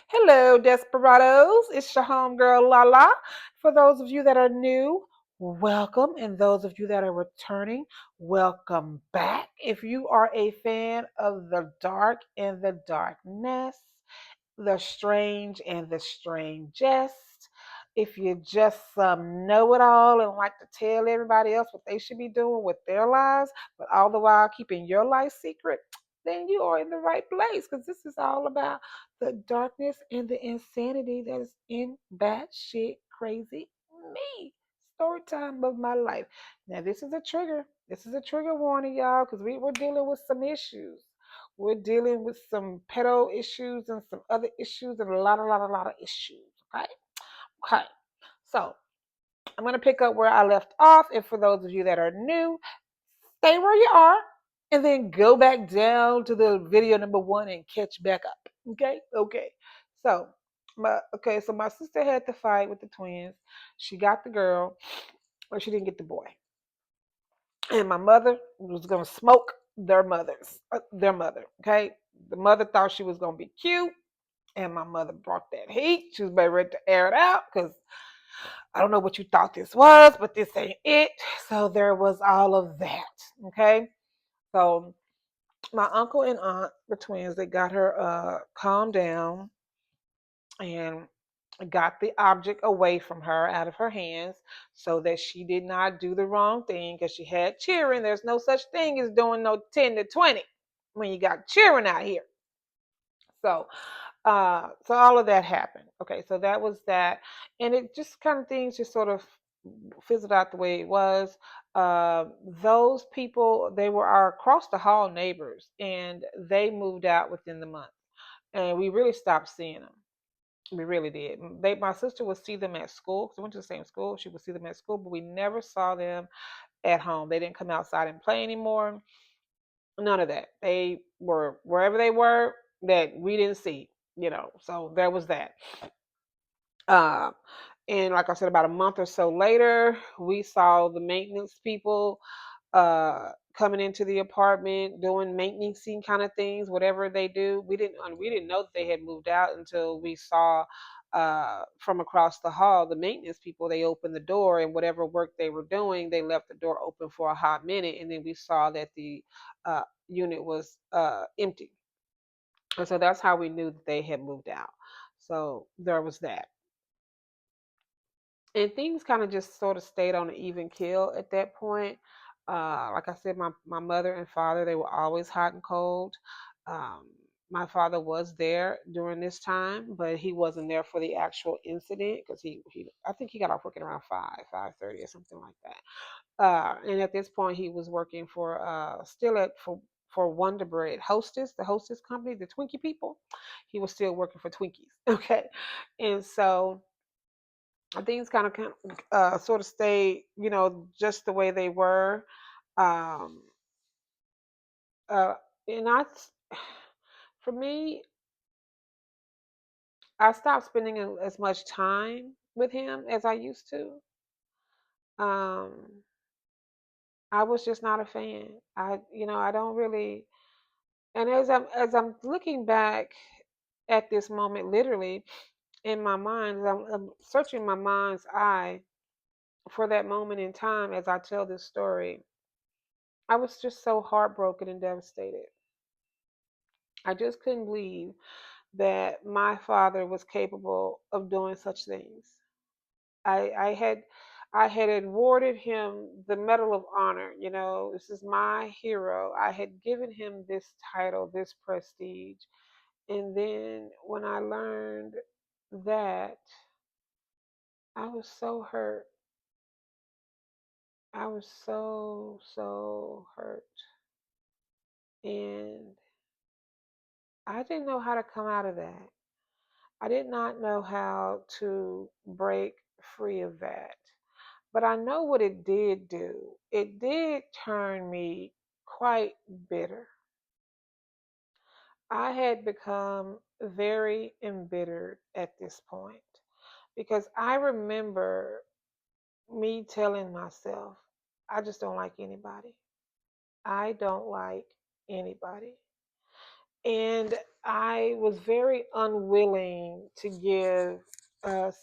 Hello, Desperados. It's your homegirl Lala. For those of you that are new, welcome. And those of you that are returning, welcome back. If you are a fan of the dark and the darkness, the strange and the strangest, if you just know it all and like to tell everybody else what they should be doing with their lives, but all the while keeping your life secret, then you are in the right place because this is all about the darkness and the insanity that is in batshit crazy me. Story time of my life. Now, this is a trigger. This is a trigger warning, y'all, because we're dealing with some issues. We're dealing with some pedo issues and some other issues and a lot of issues. Okay. Okay. So I'm going to pick up where I left off. And for those of you that are new, stay where you are and then go back down to the video number one and catch back up. Okay. Okay. So, so my sister had to fight with the twins. She got the girl, or she didn't get the boy. And my mother was going to smoke their mother. Okay. The mother thought she was going to be cute. And my mother brought that heat. She was ready to air it out because I don't know what you thought this was, but this ain't it. So there was all of that. Okay. So my uncle and aunt, the twins, they got her calmed down and got the object away from her out of her hands so that she did not do the wrong thing because she had cheering. There's no such thing as doing no 10 to 20 when you got cheering out here. So all of that happened. Okay, so that was that, and it just kind of things just sort of fizzled out the way it was. Uh, those people, they were our across the hall neighbors, and they moved out within the month, and we really stopped seeing them. We really did. My sister would see them at school because we went to the same school. She would see them at school, but we never saw them at home. They didn't come outside and play anymore. None of that. They were wherever they were that we didn't see. So there was that. Uh, and like I said, about a month or so later, we saw the maintenance people coming into the apartment, doing maintenance kind of things, whatever they do. We didn't know that they had moved out until we saw from across the hall the maintenance people. They opened the door, and whatever work they were doing, they left the door open for a hot minute, and then we saw that the unit was empty. And so that's how we knew that they had moved out. So there was that. And things kind of just sort of stayed on an even keel at that point. Like I said, my mother and father, they were always hot and cold. Um, my father was there during this time, but he wasn't there for the actual incident because he I think he got off working around 5:30 or something like that. And at this point, he was working for still at for Wonder Bread Hostess, the Hostess company, the Twinkie people. He was still working for Twinkies. Okay, and so things kind of sort of stay, just the way they were. Um, uh, and for me, I stopped spending as much time with him as I used to. Um, I was just not a fan. I don't really. And as I'm looking back at this moment, literally in my mind, as I'm searching my mind's eye for that moment in time as I tell this story, I was just so heartbroken and devastated. I just couldn't believe that my father was capable of doing such things. I had awarded him the Medal of Honor. This is my hero. I had given him this title, this prestige. And then when I learned that, I was so hurt. I was so, so hurt. And I didn't know how to come out of that. I did not know how to break free of that. But I know what it did do. It did turn me quite bitter. I had become very embittered at this point because I remember me telling myself, I just don't like anybody. I don't like anybody. And I was very unwilling to give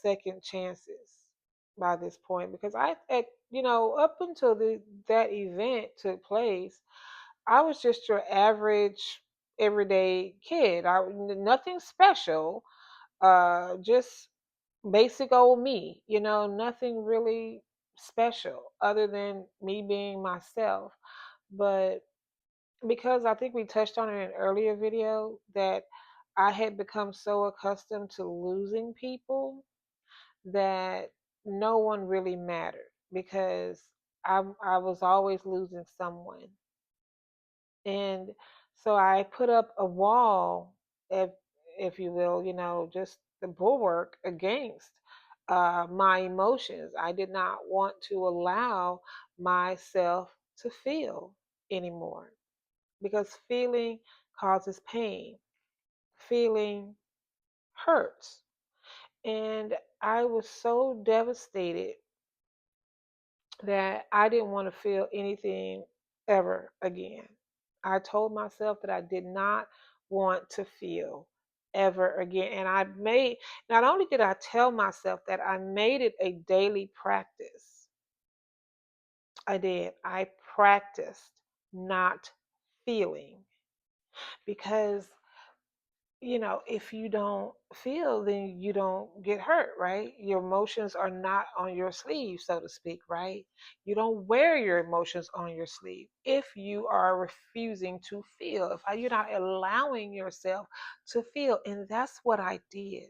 second chances by this point because up until that event took place, I was just your average everyday kid. Nothing special, just basic old me, nothing really special other than me being myself. But because I think we touched on it in an earlier video that I had become so accustomed to losing people that no one really mattered because I was always losing someone. And so I put up a wall, if if you will, just the bulwark against my emotions. I did not want to allow myself to feel anymore because feeling causes pain. Feeling hurts. And I was so devastated that I didn't want to feel anything ever again. I told myself that I did not want to feel ever again. And not only did I tell myself that, I made it a daily practice. I did. I practiced not feeling because if you don't feel, then you don't get hurt, right? Your emotions are not on your sleeve, so to speak, right? You don't wear your emotions on your sleeve if you are refusing to feel, if you're not allowing yourself to feel. And that's what I did.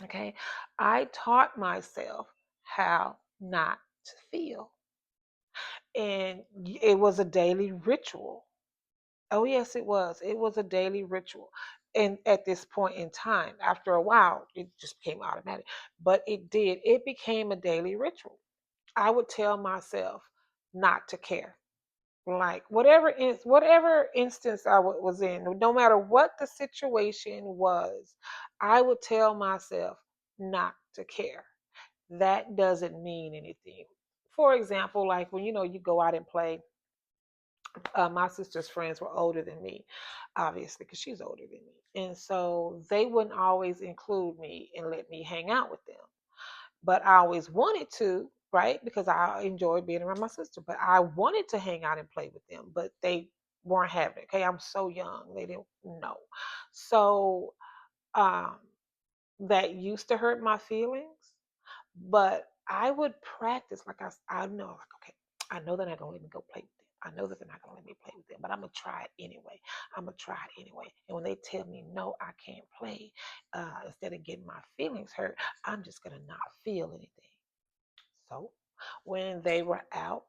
Okay. I taught myself how not to feel. And it was a daily ritual. Oh, yes, it was. It was a daily ritual. And at this point in time, after a while, it just became automatic. But it did. It became a daily ritual. I would tell myself not to care. Like whatever instance was in, no matter what the situation was, I would tell myself not to care. That doesn't mean anything. For example, like when you go out and play, my sister's friends were older than me, obviously, because she's older than me. And so they wouldn't always include me and let me hang out with them. But I always wanted to, right? Because I enjoyed being around my sister. But I wanted to hang out and play with them, but they weren't having it. Okay, I'm so young. They didn't know. So um, that used to hurt my feelings. But I would practice, like I know, like, okay, I know they're not gonna let me go play with them. I know that they're not gonna let me play with them, but I'm gonna try it anyway. I'm gonna try it anyway. And when they tell me no, I can't play, instead of getting my feelings hurt, I'm just gonna not feel anything. So when they were out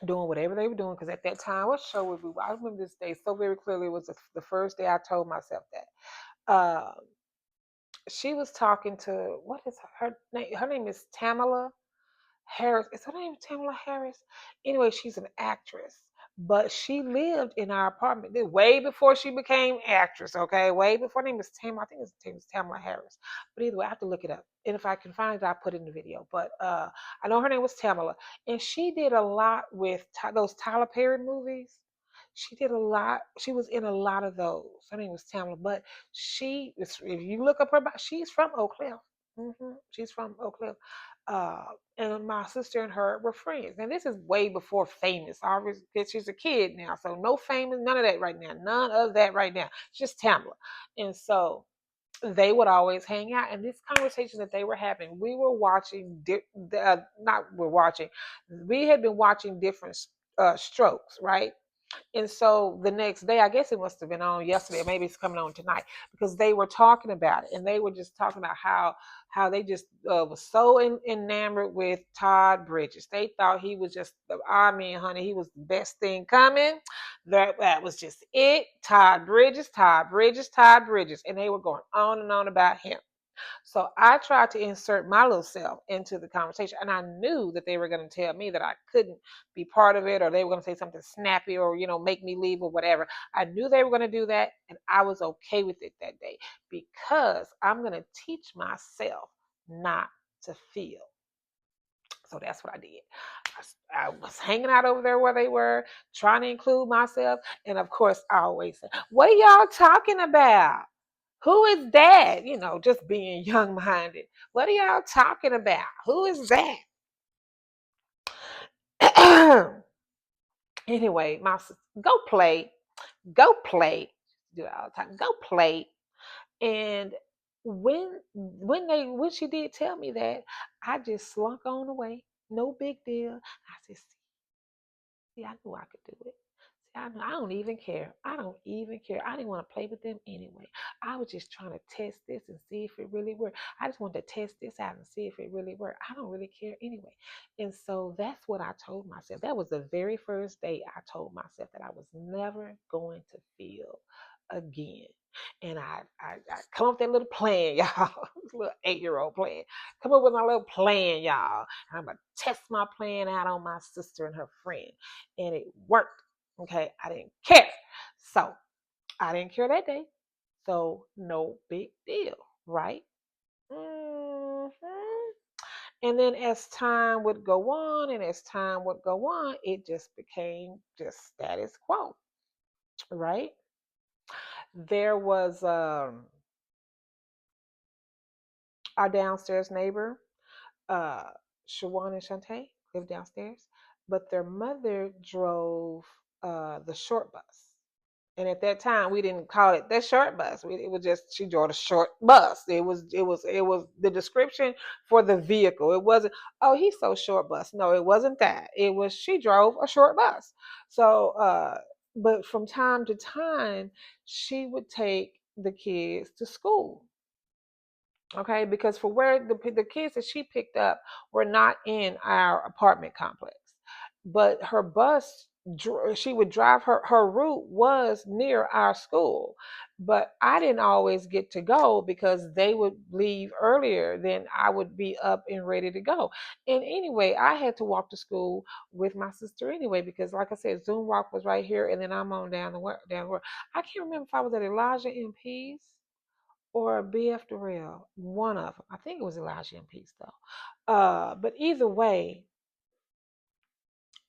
doing whatever they were doing, because at that time, what show would we? I remember this day so very clearly. It was the first day I told myself that. She was talking to, what is her name? Her name is Tamala Harris. Is her name Tamala Harris? Anyway, she's an actress, but she lived in our apartment way before she became actress. Okay, way before. Her name is Tam. I think her name is Tamala Harris. But either way, I have to look it up, and if I can find it, I'll put it in the video. But I know her name was Tamala, and she did a lot with those Tyler Perry movies. She did a lot. She was in a lot of those. Her name was Tamala, but if you look up her, she's from Oak Cliff. She's from Oak Cliff. Uh, and my sister and her were friends. And this is way before famous. Obviously, she's a kid now, so no famous, none of that right now. None of that right now. It's just Tamla. And so they would always hang out. And this conversation that they were having, we were watching. Not we're watching. We had been watching different strokes, right? And so the next day, I guess it must have been on yesterday, or maybe it's coming on tonight, because they were talking about it, and they were just talking about how they just was so enamored with Todd Bridges. They thought he was just I mean, honey, he was the best thing coming. That was just it. Todd Bridges, Todd Bridges, Todd Bridges, and they were going on and on about him. So I tried to insert my little self into the conversation, and I knew that they were going to tell me that I couldn't be part of it, or they were going to say something snappy, or make me leave, or whatever. I knew they were going to do that, and I was okay with it that day because I'm going to teach myself not to feel. So that's what I did. I was hanging out over there where they were, trying to include myself. And of course, I always say, "What are y'all talking about? Who is that?" Just being young minded. What are y'all talking about? Who is that? Anyway, go play, go play. Do it all the time. Go play. And when she did tell me that, I just slunk on away. No big deal. I said, "See, I knew I could do it. I don't even care. I don't even care. I didn't want to play with them anyway. I was just trying to test this and see if it really worked. I just wanted to test this out and see if it really worked. I don't really care anyway." And so that's what I told myself. That was the very first day I told myself that I was never going to feel again. And I come up with that little plan, y'all. Little 8-year-old plan. Come up with my little plan, y'all. And I'm gonna test my plan out on my sister and her friend. And it worked. Okay, I didn't care. So I didn't care that day. So no big deal, right? hmm And then as time would go on and as time would go on, it just became just status quo, right? There was our downstairs neighbor, uh, Shawan and Shantae lived downstairs, but their mother drove the short bus. And at that time, we didn't call it the short bus. It was just she drove a short bus. It was the description for the vehicle. It wasn't, "Oh, he's so short bus." No, it wasn't that. It was she drove a short bus. So, but from time to time, she would take the kids to school. Okay, because for where the kids that she picked up were not in our apartment complex, but her bus, she would drive, her route was near our school, but I didn't always get to go because they would leave earlier than I would be up and ready to go. And anyway, I had to walk to school with my sister anyway because, like I said, Zoom Walk was right here, and then I'm on down the road. I can't remember if I was at Elijah MP's or BF Darrell, one of them. I think it was Elijah and Peace though. But either way,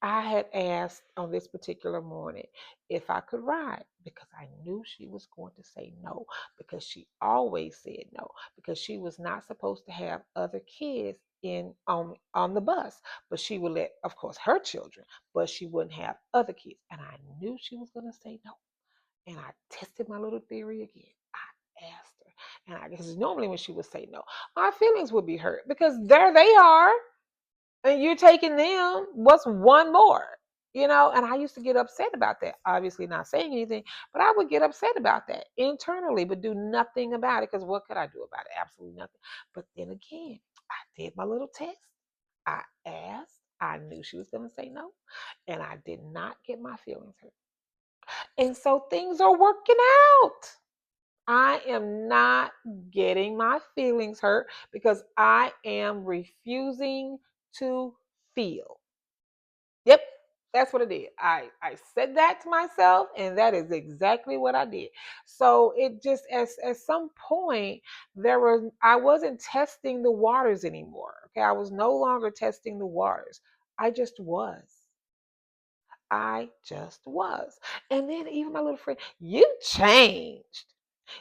I had asked on this particular morning if I could ride because I knew she was going to say no because she always said no because she was not supposed to have other kids in on the bus, but she would let, of course, her children, but she wouldn't have other kids, and I knew she was going to say no. And I tested my little theory again. I asked her. And I guess normally when she would say no, my feelings would be hurt because there they are. And you're taking them. What's one more? And I used to get upset about that. Obviously, not saying anything, but I would get upset about that internally, but do nothing about it because what could I do about it? Absolutely nothing. But then again, I did my little test. I asked. I knew she was going to say no, and I did not get my feelings hurt. And so things are working out. I am not getting my feelings hurt because I am refusing to feel. Yep, that's what I did. I said that to myself, and that is exactly what I did. So it just at some point I wasn't testing the waters anymore. Okay, I was no longer testing the waters. I just was. I just was. And then even my little friend, "You changed.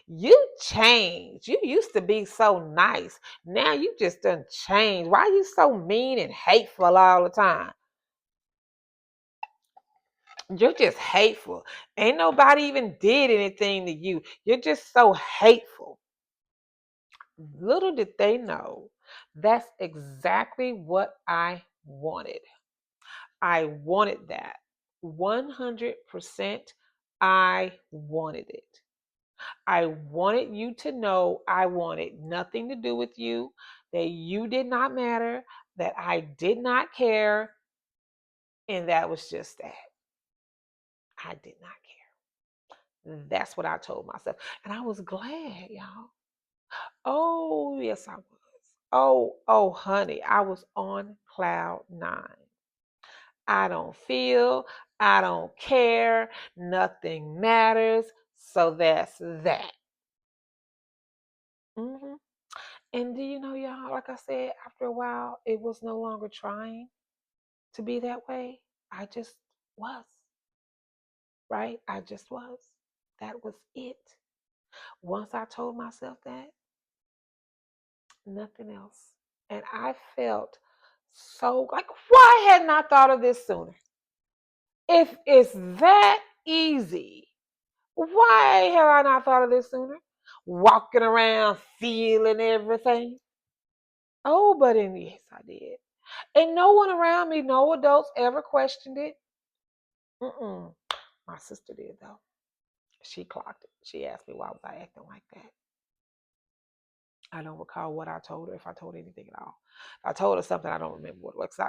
You changed. You used to be so nice. Now you just done changed. Why are you so mean and hateful all the time? You're just hateful. Ain't nobody even did anything to you. You're just so hateful." Little did they know that's exactly what I wanted. I wanted that. 100% I wanted it. I wanted you to know I wanted nothing to do with you, that you did not matter, that I did not care, and that was just that. I did not care. That's what I told myself. And I was glad, y'all. Oh, yes, I was. Oh, honey, I was on cloud nine. I don't feel, I don't care, nothing matters. So that's that. hmm And do you know, y'all, like I said, after a while, it was no longer trying. to be that way. I just was, right? I just was. That was it. Once I told myself that, nothing else. And I felt so like, why hadn't I thought of this sooner? If it's that easy, why have I not thought of this sooner? Walking around feeling everything. Oh, but in yes, I did. And no one around me, no adults ever questioned it. Mm-mm. My sister did though. She clocked it. She asked me why was I acting like that. I don't recall what I told her, if I told her anything at all. I told her something, I don't remember what it was.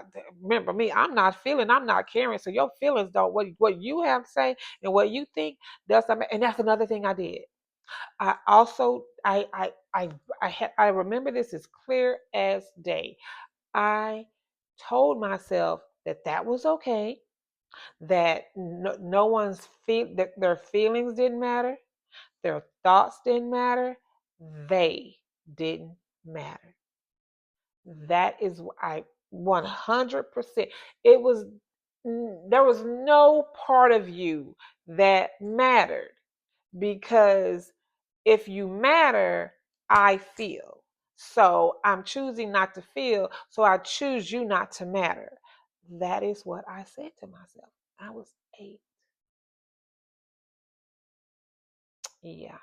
Remember me, I'm not feeling, I'm not caring. So your feelings don't, what you have to say and what you think does something. And that's another thing I did. I also, I remember this as clear as day. I told myself that that was okay, that no one's that their feelings didn't matter, their thoughts didn't matter, they didn't matter. That is I 100%. It was there was no part of you that mattered because if you matter, I feel. So I'm choosing not to feel, so I choose you not to matter. That is what I said to myself. I was 8. Yeah,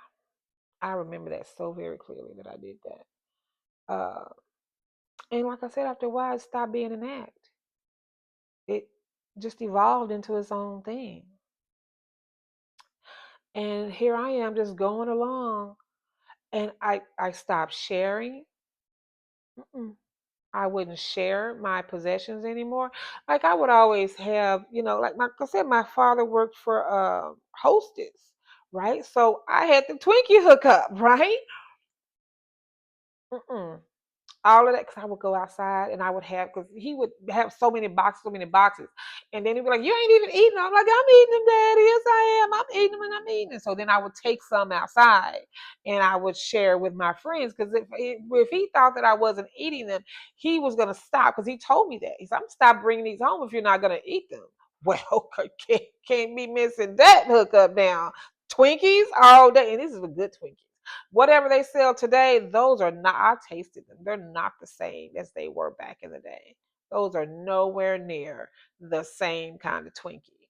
I remember that so very clearly that I did that. And like I said, after a while, it stopped being an act. It just evolved into its own thing. And here I am just going along, and I stopped sharing. Mm-mm. I wouldn't share my possessions anymore. Like I would always have, like I said, my father worked for Hostess, right? So I had the Twinkie hookup, right? Mm-mm. All of that because I would go outside and I would have because he would have so many boxes, and then he'd be like, "You ain't even eating them." I'm like, "I'm eating them, Daddy. Yes, I am. I'm eating them and I'm eating them." So then I would take some outside and I would share with my friends because if he thought that I wasn't eating them, he was gonna stop because he told me that. He said, "I'm stop bringing these home if you're not gonna eat them." Well, can't be missing that hookup now. Twinkies all day, and this is a good Twinkie. Whatever they sell today, those are not, I tasted them. They're not the same as they were back in the day. Those are nowhere near the same kind of Twinkie.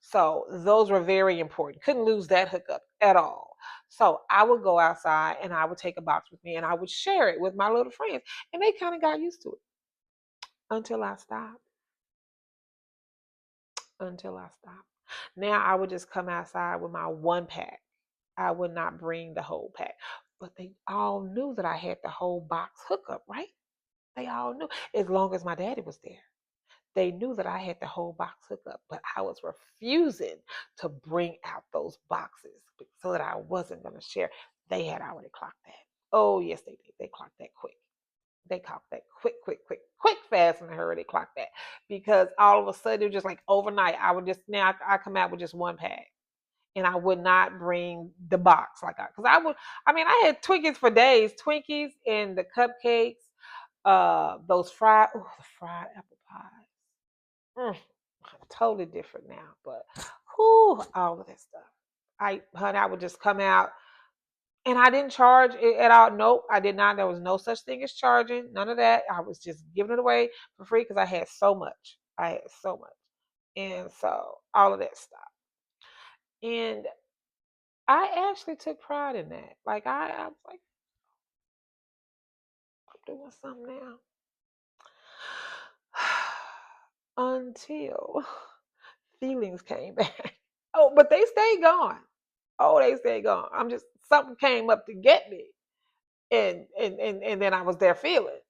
So those were very important. Couldn't lose that hookup at all. So I would go outside and I would take a box with me and I would share it with my little friends. And they kind of got used to it until I stopped. Until I stopped. Now I would just come outside with my one pack. I would not bring the whole pack. But they all knew that I had the whole box hookup, right? They all knew as long as my daddy was there. They knew that I had the whole box hookup, but I was refusing to bring out those boxes so that I wasn't going to share. They had already clocked that. Oh, yes, they did. They clocked that quick. They clocked that quick, fast, and hurry. They clocked that because all of a sudden it was just like overnight. I would just now I come out with just one pack and I would not bring the box because I would. I mean, I had Twinkies for days, Twinkies and the cupcakes, those the fried apple pies. Mm, totally different now, but whew, all of that stuff. I would just come out and I didn't charge it at all. Nope, I did not. There was no such thing as charging. None of that. I was just giving it away for free because I had so much. I had so much, and so all of that stuff. And I actually took pride in that. Like I was like, I'm doing something now. Until feelings came back. Oh, but they stayed gone. Oh, they stayed gone. I'm just something came up to get me. And then I was there feeling.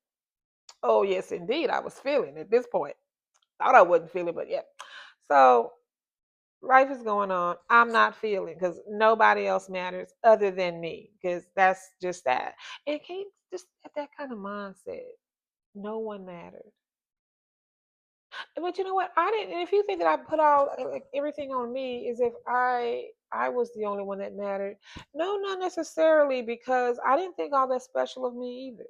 Oh yes, indeed. I was feeling at this point. Thought I wasn't feeling, but yeah. So life is going on. I'm not feeling because nobody else matters other than me. Because that's just that. And can't just at that kind of mindset. No one matters. But you know what? I didn't. And if you think that I put all like everything on me, as if I was the only one that mattered. No, not necessarily, because I didn't think all that special of me either.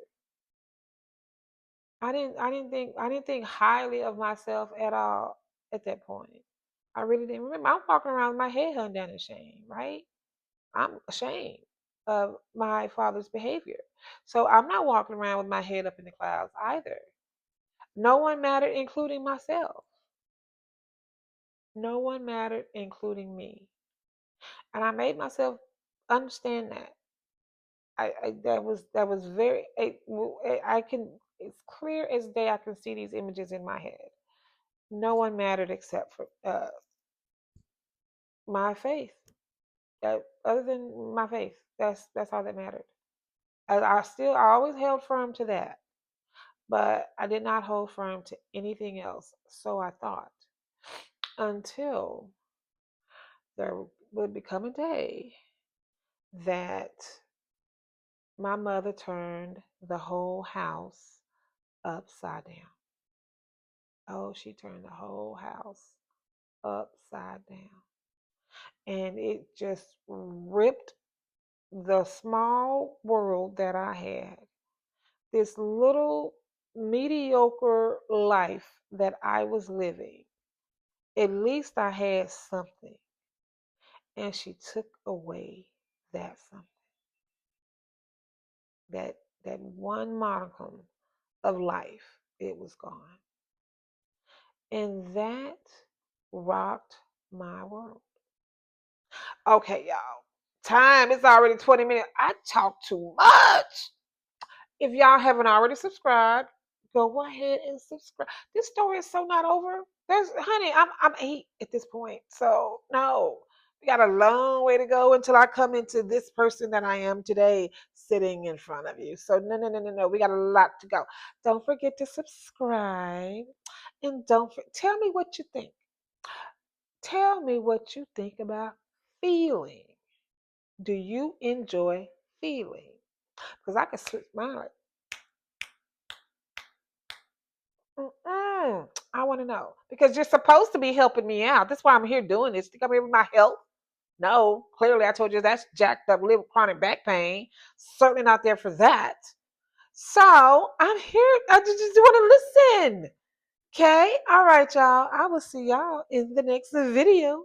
I didn't think highly of myself at all at that point. I really didn't. Remember, I'm walking around with my head hung down in shame, right? I'm ashamed of my father's behavior. So I'm not walking around with my head up in the clouds either. No one mattered, including myself. No one mattered, including me. And I made myself understand that. That was very. I can. It's clear as day. I can see these images in my head. No one mattered except for my faith. Other than my faith, that's all that mattered. I always held firm to that, but I did not hold firm to anything else. So I thought until there would become a day that my mother turned the whole house upside down. Oh, she turned the whole house upside down. And it just ripped the small world that I had, this little mediocre life that I was living. At least I had something. And she took away that something, that that one modicum of life. It was gone. And that rocked my world. Okay, y'all. Time is already 20 minutes. I talk too much. If y'all haven't already subscribed, go ahead and subscribe. This story is so not over. Honey, I'm 8 at this point. So no. We got a long way to go until I come into this person that I am today sitting in front of you. So no, no, no, no, no. We got a lot to go. Don't forget to subscribe. And tell me what you think. Tell me what you think about feeling. Do you enjoy feeling? Because I can switch mine. I want to know because you're supposed to be helping me out. That's why I'm here doing this. To come here with my health? No, clearly I told you that's jacked up liver chronic back pain. Certainly not there for that. So I'm here. I just want to listen. Okay. All right, y'all. I will see y'all in the next video.